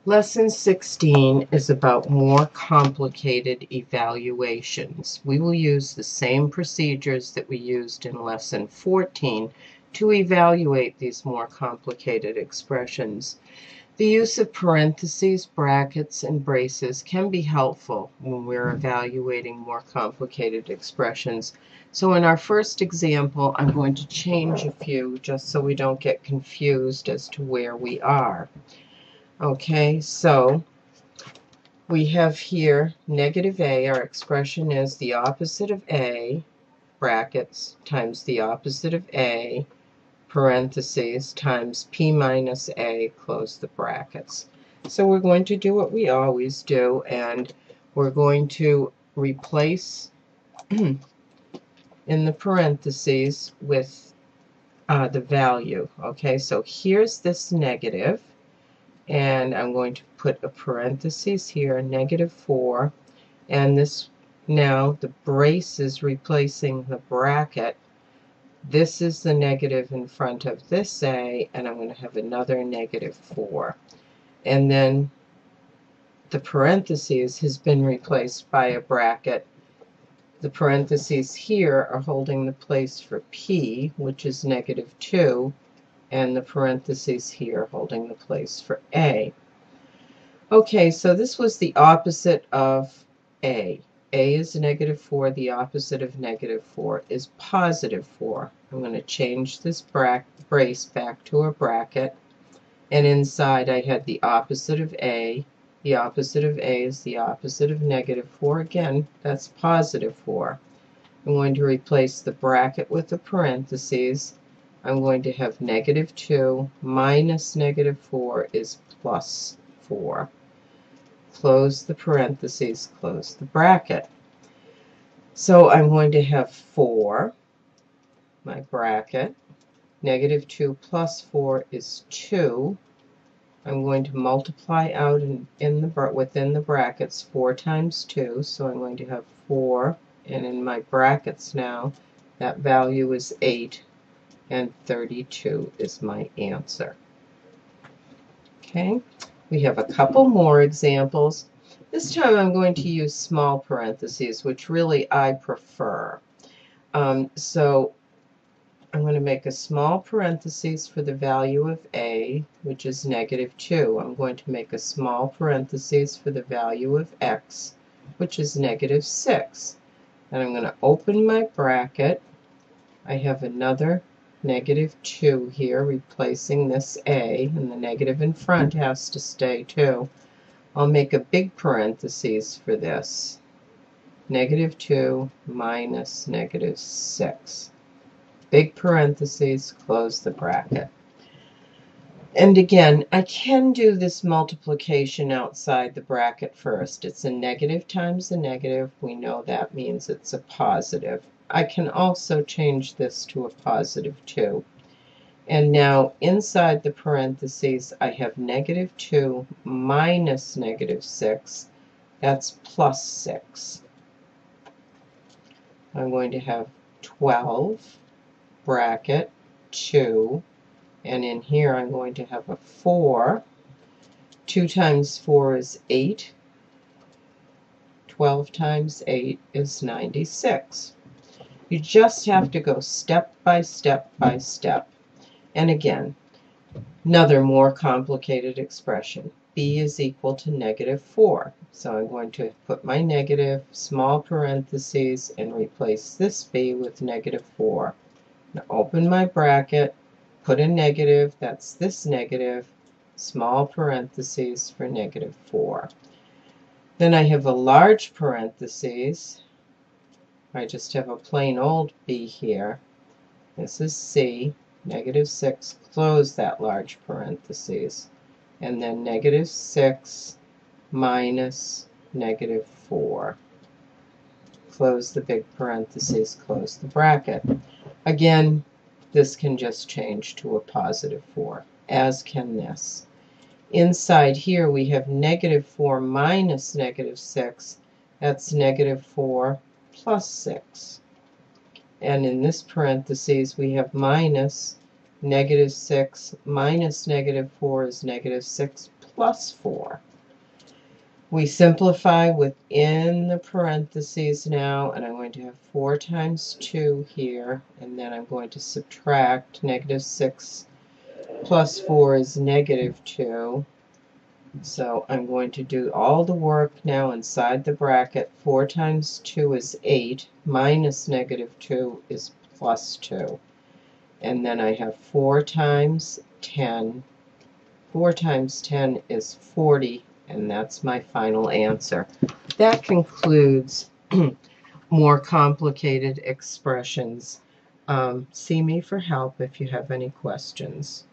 Lesson 16 is about more complicated evaluations. We will use the same procedures that we used in Lesson 14 to evaluate these more complicated expressions. The use of parentheses, brackets, and braces can be helpful when we're evaluating more complicated expressions. So in our first example, I'm going to change a few just so we don't get confused as to where we are. Okay, so we have here negative a. Our expression is the opposite of a, brackets, times the opposite of a, parentheses, times p minus a, close the brackets. So we're going to do what we always do, and we're going to replace in the parentheses with the value. Okay, so here's this negative, and I'm going to put a parenthesis here, -4, and this, now the brace is replacing the bracket. This is the negative in front of this a, and I'm going to have another -4. And then the parentheses has been replaced by a bracket. The parentheses here are holding the place for p, which is -2, and the parentheses here holding the place for a. Okay, so this was the opposite of a. A is -4. The opposite of -4 is +4. I'm going to change this brace back to a bracket. And inside I had the opposite of a. The opposite of a is the opposite of -4. Again, that's +4. I'm going to replace the bracket with the parentheses. I'm going to have -2 minus -4 is +4. Close the parentheses, close the bracket. So I'm going to have 4, my bracket. -2 plus 4 is 2. I'm going to multiply out within the brackets 4 times 2, so I'm going to have 4, and in my brackets now, that value is 8, and 32 is my answer. Okay, we have a couple more examples. This time I'm going to use small parentheses, which really I prefer. So I'm going to make a small parenthesis for the value of a, which is -2. I'm going to make a small parenthesis for the value of x, which is -6. And I'm going to open my bracket. I have another -2 here replacing this a, and the negative in front has to stay too. I'll make a big parenthesis for this. -2 minus -6. Big parentheses, close the bracket. And again, I can do this multiplication outside the bracket first. It's a negative times a negative. We know that means it's a positive. I can also change this to a positive 2. And now inside the parentheses, I have -2 minus -6. That's +6. I'm going to have 12, bracket, 2, and in here I'm going to have a 4. 2 times 4 is 8. 12 times 8 is 96. You just have to go step by step by step. And again, another more complicated expression. B is equal to -4. So I'm going to put my negative, small parentheses, and replace this B with -4. Now open my bracket, put a negative, that's this negative, small parentheses for -4. Then I have a large parentheses. I just have a plain old B here. This is C, -6, close that large parentheses. And then -6 minus -4. Close the big parentheses, close the bracket. Again, this can just change to a +4, as can this. Inside here we have -4 minus -6. That's -4 plus 6. And in this parentheses we have minus -6 minus -4 is -6 plus 4. We simplify within the parentheses now, and I'm going to have 4 times 2 here, and then I'm going to subtract. -6 plus 4 is -2. So I'm going to do all the work now inside the bracket. 4 times 2 is 8, minus -2 is plus 2. And then I have 4 times 10. 4 times 10 is 40, and that's my final answer. That concludes more complicated expressions. See me for help if you have any questions.